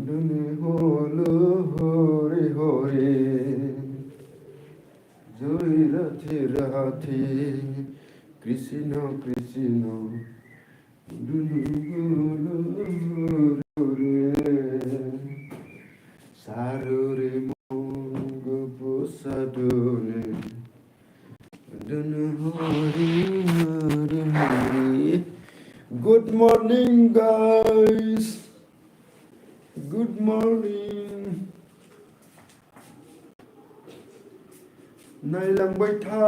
Dune holo hore hore Joy Rathi Rathi Krishna Krishna Dune holo hore Sarore mongo posadone Dune hore hore hore. Good morning guys. Good morning. नायलांबाय था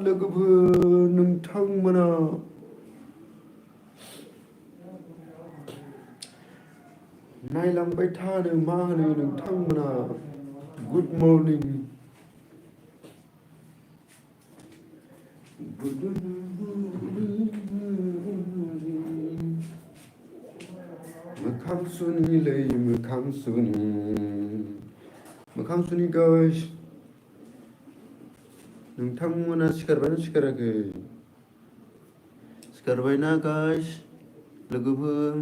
लोगोफोर नोंथांमोना नायलांबाय थानो मा होनो नोंथांमोना good morning मोखां सुनिलै मोखां सुनि गाइस नोंथांमोना सिखारबायना सिखाराखै सिखारबायना गाइस लोगोफोर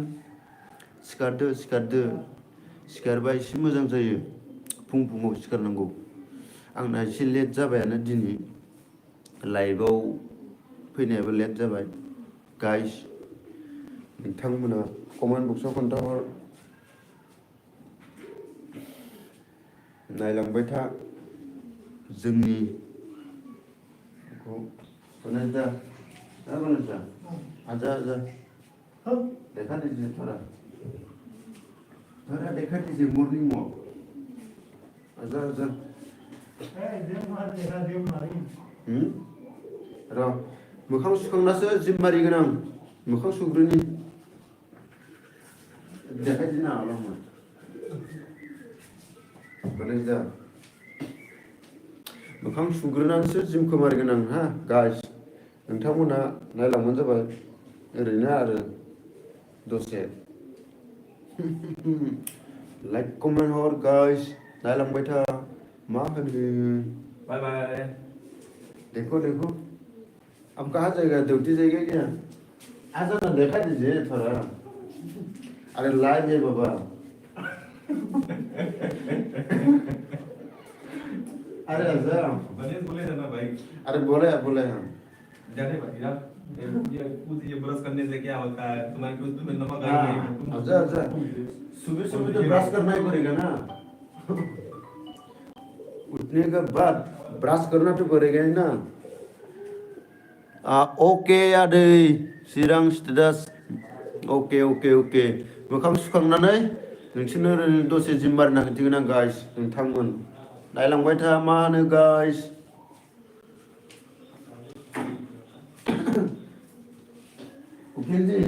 सिखारदो सिखारबा एसे मोजां जायो फुङाव सिखारनांगौ आंना एसे लेट जाबायानो दिनै लाइभआव फैनायाबो लेट जाबाय गाइस नोंथांमोना कमेन्ट बक्सआव खोन्थाहर नायलांबाय था जोंनि Vanessa, Vanessa, आजा देखा दीजिए थोड़ा देखा दीजिए मॉर्निंग वॉक आजा र मोखां सुखांनासो जिम मारिगोन आं मोखां सुग्रोनि देखायदिना आलामोन Vanessa मोखां सुग्रोनानैसो जिमखौ मारिगोन आं हा गाइस नोंथांमोना नायलांबानो जाबाय ओरैनो आरो दसे लाइक कमेन्ट हर गाइस नायलांबाय था मा होनो बाय बाय देखो अब कहाँ जाएगा ड्यूटी जाएगा क्या आजा ना देखा दीजिए थोड़ा अरे लाइव है बाबा अरे आजा बोले ना भाई अरे बोले हम जाने भाई ये ब्रश करने से क्या होता है तुम्हारे दूध में नमक आ गई आजा सुबह तो ब्रश करना ही पड़ेगा ना उठने के बाद ब्रश करना तो पड़ेगा ही ना ओके आदै चिरां स्टेटास ओके मोखां सुखांनानै नोंसोरनो दसे जिम मारिना खिन्थिगोन आं गाइस नोंथांमोन नायलांबाय था मा होनो गाइस उकिल जी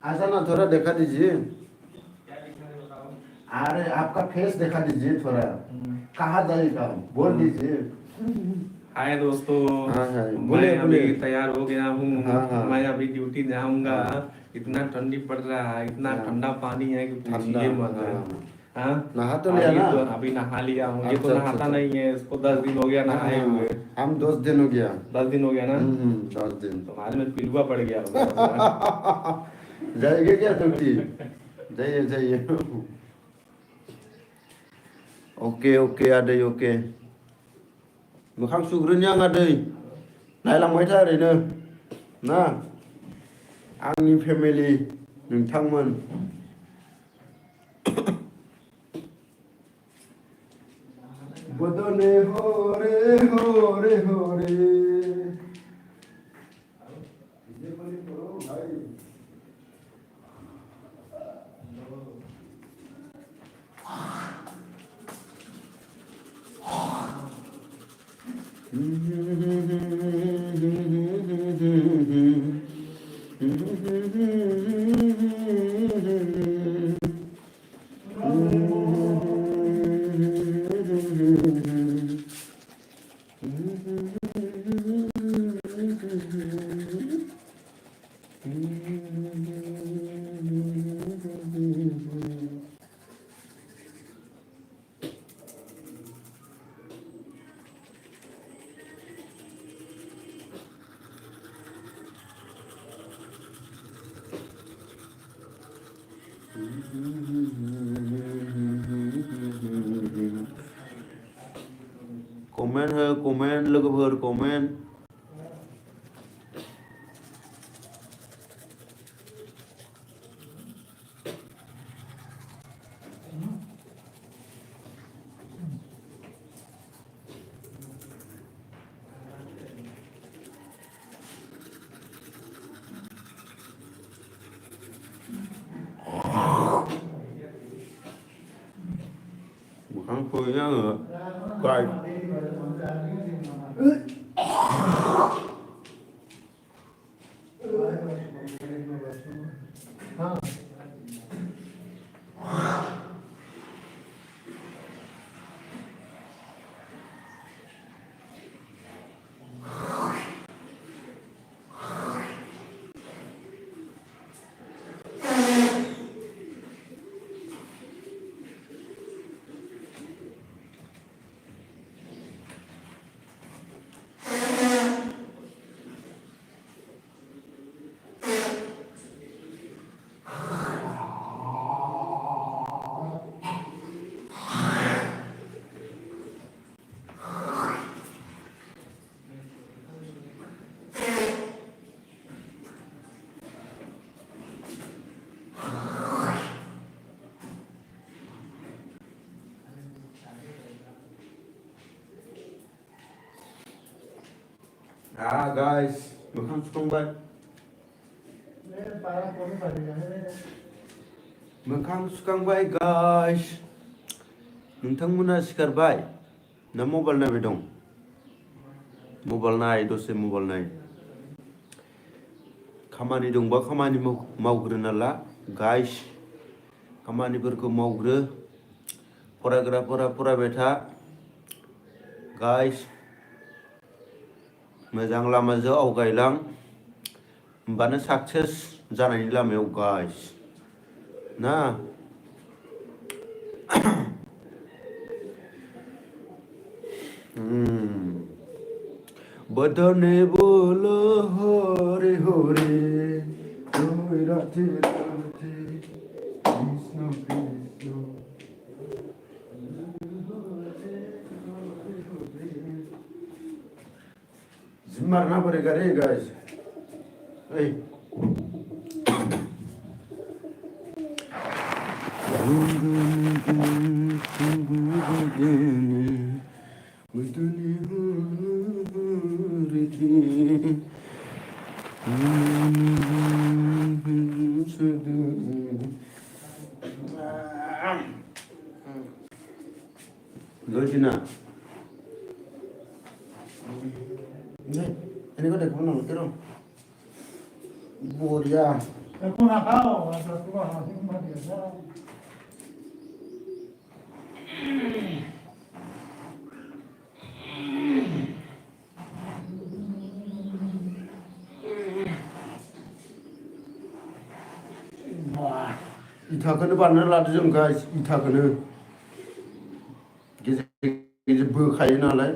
आजा ना थोड़ा देखा दीजिए अरे आपका फेस देखा दीजिए थोड़ा कहाँ जाएगा बोल दीजिए हाय दोस्तों बोले मैं अभी तैयार हो गया हूँ मैं अभी ड्यूटी जाऊंगा इतना ठंडी पड़ रहा है इतना ठंडा पानी है कि पूछिए मत नहा तो लिया ना अभी नहा लिया हूँ ये तो नहाता नहीं है इसको 10 दिन हो गया नहाए हुए हम 10 दिन हो गया 10 दिन हो गया ना 10 दिन तुम्हारे में पिलुआ पड़ गया जाएगा क्या ड्यूटी जाइए ओके आदै ओके मोखां सुग्रोनि आं आदै नायलांबाय था ओरैनो ना आंनि फेमिलि नोंथांमोन बदने हरे comment लोगोफोर comment mokhang phơi nhá ngựa coi guys mokhang sukambaय मोखां सुखांबाय guys नोंथांमोना सिखारबाय ना मबाइल नायबाय दं मबाइल नाय दसे मबाइल नाय खामानि दंबा खामानि मावग्रोना ला guys खामानिफोरखौ मावग्रो फरायग्राफोरा फरायबाय था guys मोजां लामाजों आवगायलां होमबानो साक्सेस जानायनि लामायाव guys ना बदने बोलो Hare Hare Radhe Radhe Krishna Krishna Marna boleh guys. Hey. Gojina. Ini kau dah kemana? Kira Boria. Aku nak tahu, aku masih biasa. इथाखौनो बानायना लादो जों guys इथाखौनो गेजेर गेजेर बोखायो नालाय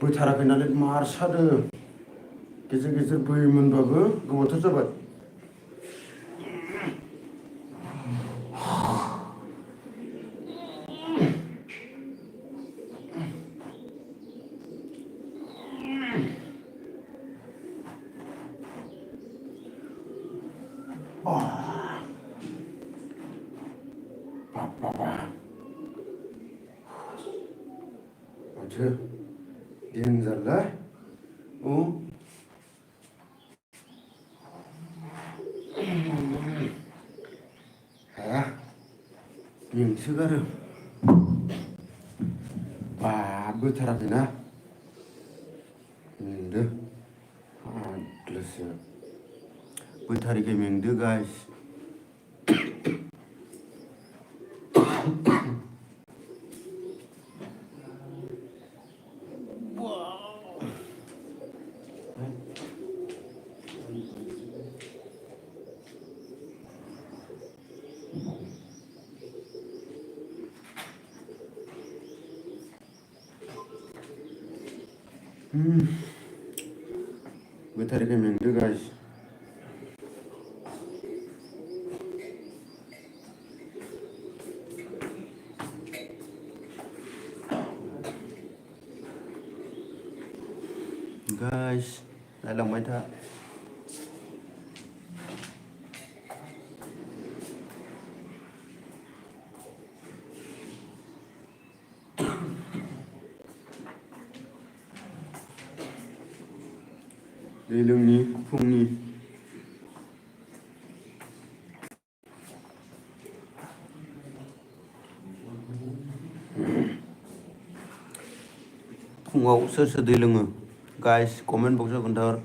बोथाराखै नालाय मार सादो गेजेर गेजेर बोयोमोनबाबो गोबावथार जाबाय माथो देनजारलाय हाया मेंसोगारो बोथाराखैना मेंदो फाग्लासो बोथारिखाय मेंदो guys Goथारैखाय मेंदो गाइस नायलांबाय था दै लोंनि फुंनि फुङाव सोर सोर दै लोङो गाइस कमेन्ट बक्सआव खोन्थाहर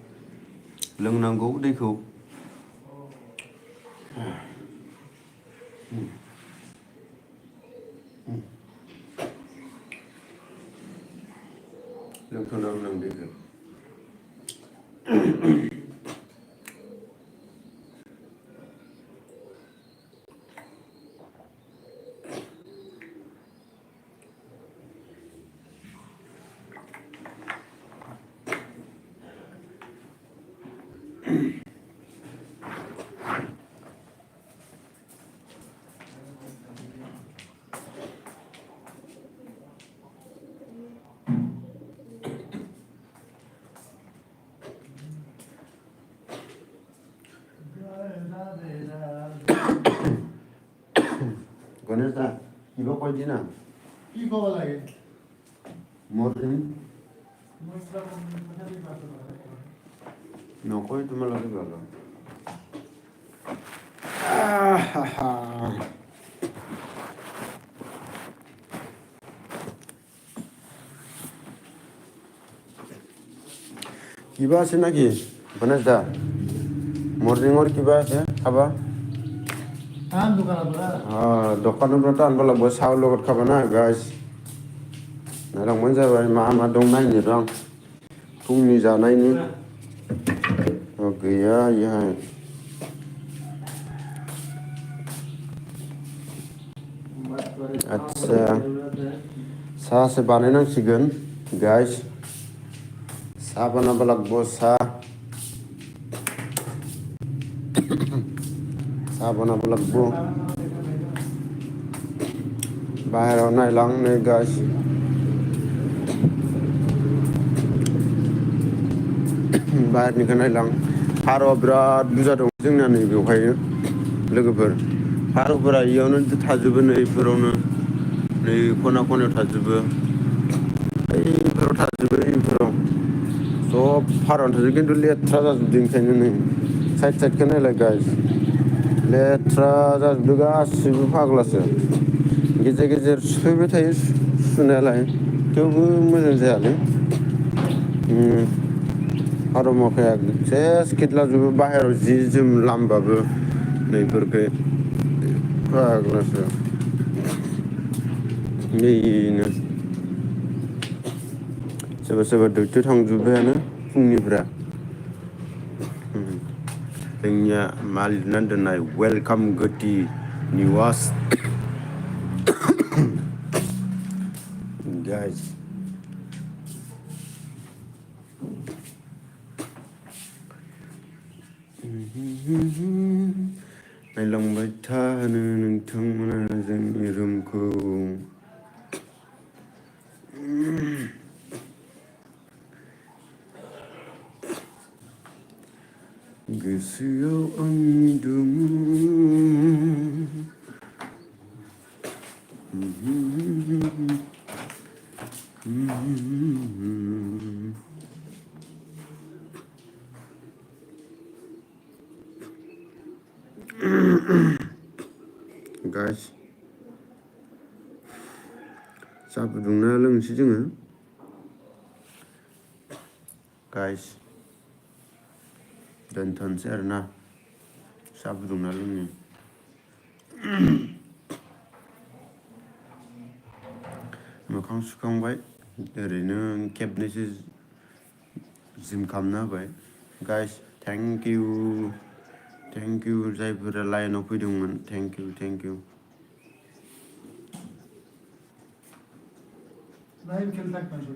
लोंनांगौ दैखौ लोंथारनांगौ दैखौ गणेश दा किबा कयदिन ना কি কব লাগে মর্নিং নকয় তোমালোকে ভালো কিবা আছে নাকি গণেশ দা মর্নিংৰ কিবা আছে খাবা দোকানनिफ्रायथ' आनबो लागबो साहा লগত खाबा ना गाइस नायलांबानो जाबाय मा मा दं नायनो र' आं फुंनि जानायनि गैया इहाय आच्छा साहासो बानायनांसिगोन गाइस साहा बानायबा लागबो साहा बानायबा लागबो बाहेरायाव नायलां नै गाइस बाहेरनिखौ नायलां फारौआ बिराद बुरजा दं जोंना नै बेवहायनो लोगोफोर फारौफोरा इयावनो थाजोबो नै इफोरावनो नै खना खनायाव थाजोबो बैफोराव थाजोबो इफोराव सब फारौआनो थाजोबो खिन्थु लेथ्रा जाजोबदों ओंखायनो नै साइड साइडखौ नायलाय गाइस लेथ्रा जाजोबदों गासिबो फाग्लासो गेजेर गेजेर सुफैबाय थायो सुनायालाय थेवबो मोजां जायालै फारौ माखाया सेस खिथलाजोबो बाहेरायाव जि जोम लामबाबो नैफोरखै फाग्लासो बेनो सोरबा सोरबा डिउटियाव थांजोब्बायानो फुंनिफ्रा जोंनिया मा लिरनानै दोननाय वेलकाम गोथि निवास गाइस नायलांबाय थानो नोंथांमोना जोंनि रुमखौ गोसोआव आंनि दङ गाइस साहा फुदुंना लोंनोसै जोङो गाइस दोनथ'नोसै आरोना साहा फुदुंना लोंनो मोखां सुखांबाय ओरैनो खेबनैसो जिम खालामना होबाय गाइस थेंक इउ जायफोरा लाइनाव फैदोंमोन थेंक इउ लाइन खेलता